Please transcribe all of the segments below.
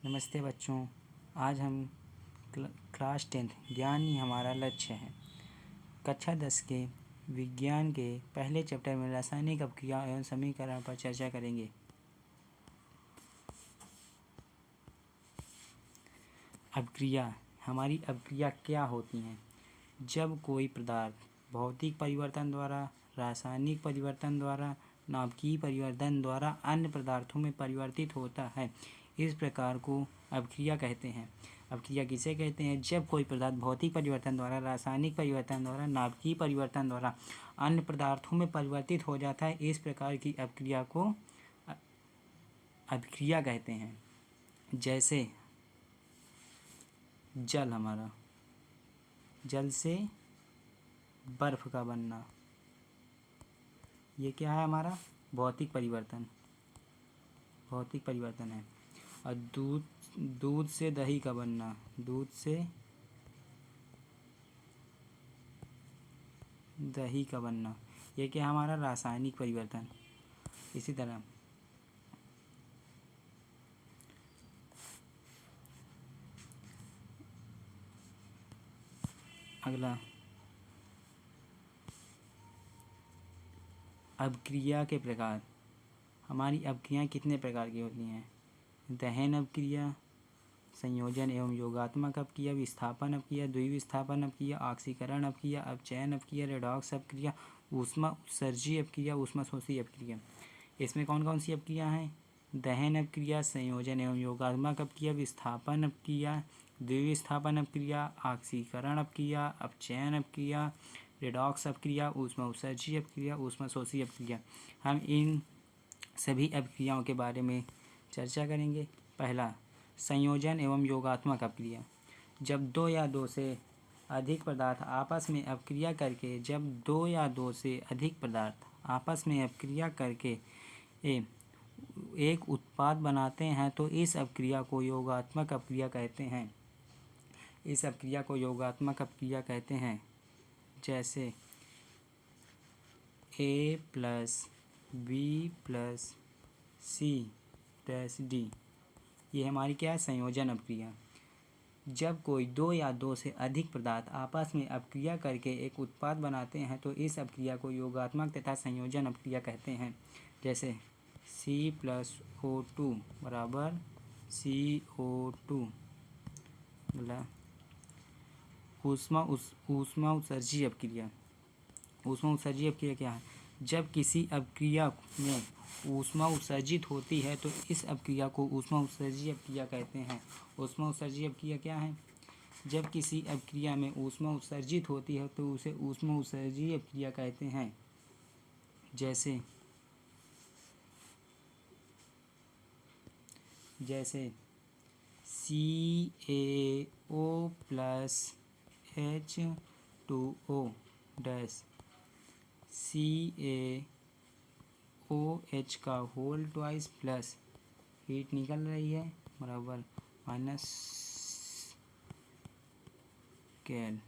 नमस्ते बच्चों। आज हम क्लास 10 ज्ञान ही हमारा लक्ष्य है कक्षा 10 के विज्ञान के पहले चैप्टर में रासायनिक अपक्रिया एवं समीकरण पर चर्चा करेंगे। अपक्रिया हमारी अपक्रिया क्या होती हैं? जब कोई पदार्थ भौतिक परिवर्तन द्वारा, रासायनिक परिवर्तन द्वारा, नाभिकीय परिवर्तन द्वारा अन्य पदार्थों में परिवर्तित होता है, इस प्रकार को अपक्रिया कहते हैं। अपक्रिया किसे कहते हैं? जब कोई पदार्थ भौतिक परिवर्तन द्वारा, रासायनिक परिवर्तन द्वारा, नाभिकीय परिवर्तन द्वारा अन्य पदार्थों में परिवर्तित हो जाता है, इस प्रकार की अपक्रिया को अपक्रिया कहते हैं। जैसे जल, हमारा जल से बर्फ का बनना, ये क्या है? हमारा भौतिक परिवर्तन है। और दूध से दही का बनना, दूध से दही का बनना, ये क्या है? हमारा रासायनिक परिवर्तन। इसी तरह अगला अपक्रिया के प्रकार। हमारी अपक्रियाएं कितने प्रकार की होती हैं? दहन अपक्रिया, संयोजन एवं योगात्मक अपक्रिया, विस्थापन अपक्रिया, द्विविस्थापन अपक्रिया, ऑक्सीकरण अपक्रिया, अपचयन अपक्रिया, रेडॉक्स अपक्रिया, ऊष्मा उत्सर्जी अपक्रिया, ऊष्माशोषी अपक्रिया। इसमें कौन कौन सी अपक्रिया हैं? दहन अपक्रिया, संयोजन एवं योगात्मक अपक्रिया, विस्थापन अपक्रिया, द्विविस्थापन अपक्रिया, ऑक्सीकरण अपक्रिया, अपचयन अपक्रिया, रेडॉक्स अपक्रिया, ऊष्मा उत्सर्जी अपक्रिया, ऊष्माशोषी अपक्रिया। हम इन सभी अपक्रियाओं के बारे में चर्चा करेंगे। पहला, संयोजन एवं योगात्मक अपक्रिया। जब दो या दो से अधिक पदार्थ आपस में अपक्रिया करके एक उत्पाद बनाते हैं तो इस अपक्रिया को योगात्मक अपक्रिया कहते हैं। जैसे A + B + C + D, ये हमारी क्या है? संयोजन अपक्रिया। जब कोई दो या दो से अधिक पदार्थ आपस में अपक्रिया करके एक उत्पाद बनाते हैं तो इस अपक्रिया को योगात्मक तथा संयोजन अपक्रिया कहते हैं। जैसे C + O2 = CO2। ऊष्मा उत्सर्जी अपक्रिया। ऊष्मा उत्सर्जी अपक्रिया क्या है? जब किसी अपक्रिया में ऊष्मा उत्सर्जित होती है तो इस अपक्रिया को ऊष्मा उत्सर्जी अपक्रिया कहते हैं। ऊष्मा उत्सर्जी अपक्रिया क्या है? जब किसी अपक्रिया में ऊष्मा उत्सर्जित होती है तो उसे ऊष्मा उत्सर्जी अपक्रिया कहते हैं। जैसे CaO + H2O CaOH का होल ट्वाइस प्लस हीट निकल रही है बराबर -केल।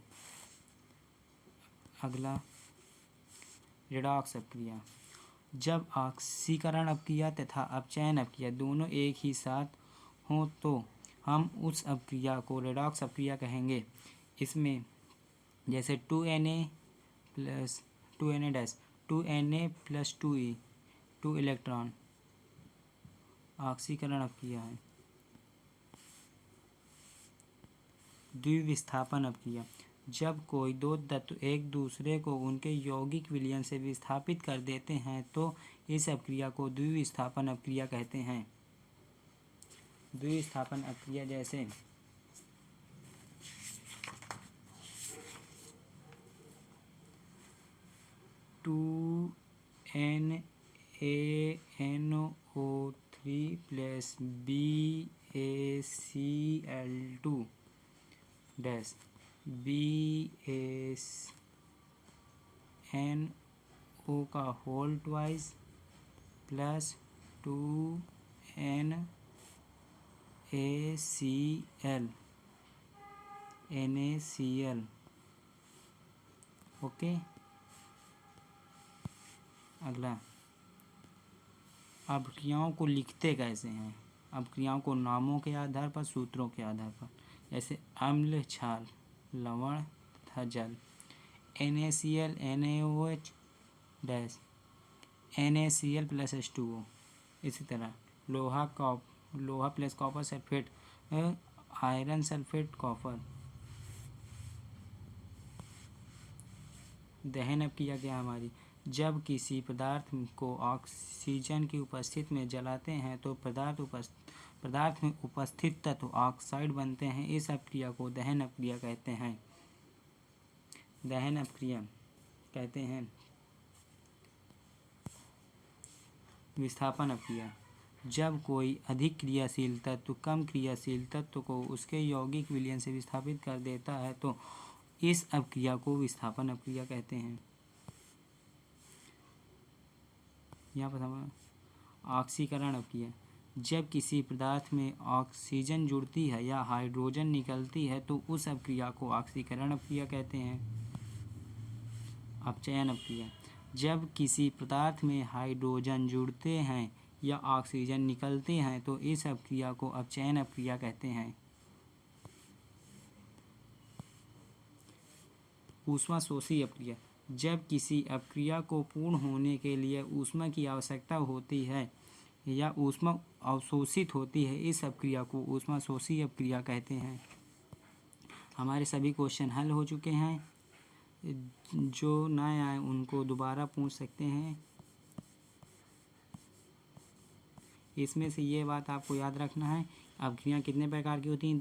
अगला, रेडॉक्स अपक्रिया। जब ऑक्सीकरण अपक्रिया तथा अपचयन अपक्रिया दोनों एक ही साथ हों तो हम उस अपक्रिया को रेडॉक्स अपक्रिया कहेंगे। इसमें जैसे 2Na + 2E 2 इलेक्ट्रॉन ऑक्सीकरण अपक्रिया है। द्विविस्थापन अपक्रिया। जब कोई दो तत्व एक दूसरे को उनके यौगिक विलयन से विस्थापित कर देते हैं तो इस अपक्रिया को द्विविस्थापन अपक्रिया कहते हैं। द्विविस्थापन अपक्रिया जैसे NaNO3 + BaCl2 BaNO का whole twice plus 2NaCl NaCl। Okay. अगला, अपक्रियाओं को लिखते कैसे हैं? अपक्रियाओं को नामों के आधार पर, सूत्रों के आधार पर, जैसे अम्ल, क्षार, लवण तथा जल। NaCl, NaOH dash, NaCl plus H2O। इसी तरह लोहा plus copper sulphate, iron sulphate copper. दहन अपक्रिया क्या हमारी, जब किसी पदार्थ को ऑक्सीजन की उपस्थिति में जलाते हैं तो पदार्थ में उपस्थित तत्व ऑक्साइड बनते हैं। इस अपक्रिया को दहन अपक्रिया कहते हैं। दहन अपक्रिया कहते हैं। विस्थापन अपक्रिया, जब कोई अधिक क्रियाशील तत्व कम क्रियाशील तत्व को उसके यौगिक विलयन से विस्थापित कर देता है तो इस अपक्रिया को विस्थापन अपक्रिया कहते हैं। यहाँ पर ऑक्सीकरण अपक्रिया, जब किसी पदार्थ में ऑक्सीजन जुड़ती है या हाइड्रोजन निकलती है तो उस अपक्रिया को ऑक्सीकरण अपक्रिया कहते हैं। अपचयन अपक्रिया, जब किसी पदार्थ में हाइड्रोजन जुड़ते हैं या ऑक्सीजन निकलते हैं तो इस अपक्रिया को अपचयन अपक्रिया कहते हैं। ऊष्माशोषी अपक्रिया, जब किसी अपक्रिया को पूर्ण होने के लिए ऊष्मा की आवश्यकता होती है या ऊष्मा अवशोषित होती है, इस अपक्रिया को ऊष्माशोषी अपक्रिया कहते हैं। हमारे सभी क्वेश्चन हल हो चुके हैं। जो ना आए उनको दोबारा पूछ सकते हैं। इसमें से ये बात आपको याद रखना है, अपक्रिया कितने प्रकार की होती हैं।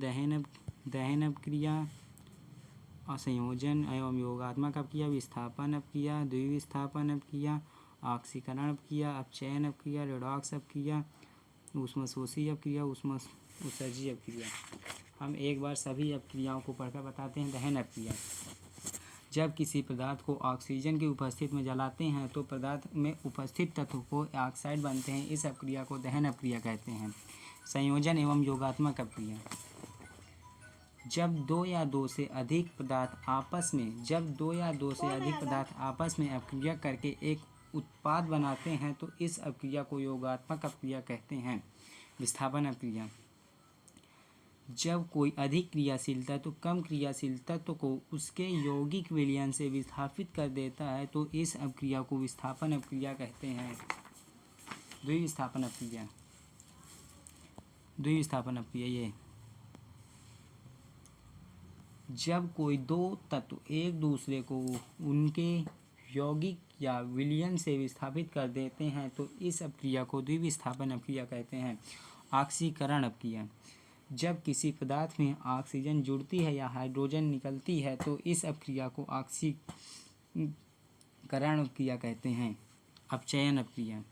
दहन अपक्रिया, संयोजन एवं योगात्मक अपक्रिया, विस्थापन अपक्रिया, द्विविस्थापन अपक्रिया, ऑक्सीकरण अपक्रिया, अपचयन अपक्रिया, रेडॉक्स अपक्रिया, ऊष्माशोषी अपक्रिया, ऊष्मा उत्सर्जी अपक्रिया। हम एक बार सभी अपक्रियाओं को पढ़कर बताते हैं। दहन अपक्रिया, जब किसी पदार्थ को ऑक्सीजन की उपस्थिति में जलाते हैं तो पदार्थ में उपस्थित तत्व को ऑक्साइड बनते हैं। इस अपक्रिया को दहन अपक्रिया कहते हैं। संयोजन एवं योगात्मक अपक्रिया, जब दो या दो से अधिक पदार्थ आपस में अपक्रिया करके एक उत्पाद बनाते हैं तो इस अपक्रिया को योगात्मक अपक्रिया कहते हैं। विस्थापन अपक्रिया, जब कोई अधिक क्रियाशील तत्व कम क्रियाशील तत्व को उसके यौगिक विलयन से विस्थापित कर देता है तो इस अपक्रिया को विस्थापन अपक्रिया कहते हैं। द्विविस्थापन अपक्रिया ये, जब कोई दो तत्व एक दूसरे को उनके यौगिक या विलयन से विस्थापित कर देते हैं तो इस अपक्रिया को द्विविस्थापन अपक्रिया कहते हैं। ऑक्सीकरण अपक्रिया, जब किसी पदार्थ में ऑक्सीजन जुड़ती है या हाइड्रोजन निकलती है तो इस अपक्रिया को ऑक्सीकरण अपक्रिया कहते हैं। अपचयन अपक्रिया,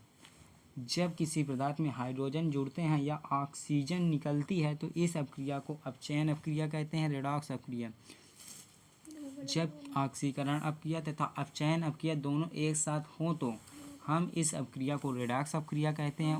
जब किसी पदार्थ में हाइड्रोजन जुड़ते हैं या ऑक्सीजन निकलती है तो इस अपक्रिया को अपचयन अपक्रिया कहते हैं। रेडॉक्स अपक्रिया, जब ऑक्सीकरण अपक्रिया तथा अपचयन अपक्रिया दोनों एक साथ हों तो हम इस अपक्रिया को रेडॉक्स अपक्रिया कहते हैं।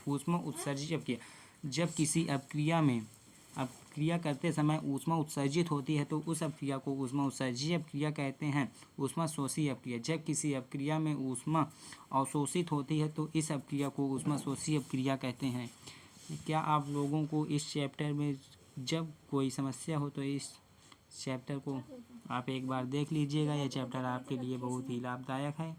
ऊष्मा उत्सर्जी अपक्रिया, जब किसी अपक्रिया करते समय ऊष्मा उत्सर्जित होती है तो उस अपक्रिया को ऊष्मा उत्सर्जी अपक्रिया कहते हैं। ऊष्माशोषी अपक्रिया, जब किसी अपक्रिया में ऊष्मा अवशोषित होती है तो इस अपक्रिया को ऊष्माशोषी अपक्रिया कहते हैं। क्या आप लोगों को इस चैप्टर में जब कोई समस्या हो तो इस चैप्टर को आप एक बार देख लीजिएगा। यह चैप्टर आपके लिए बहुत ही लाभदायक है।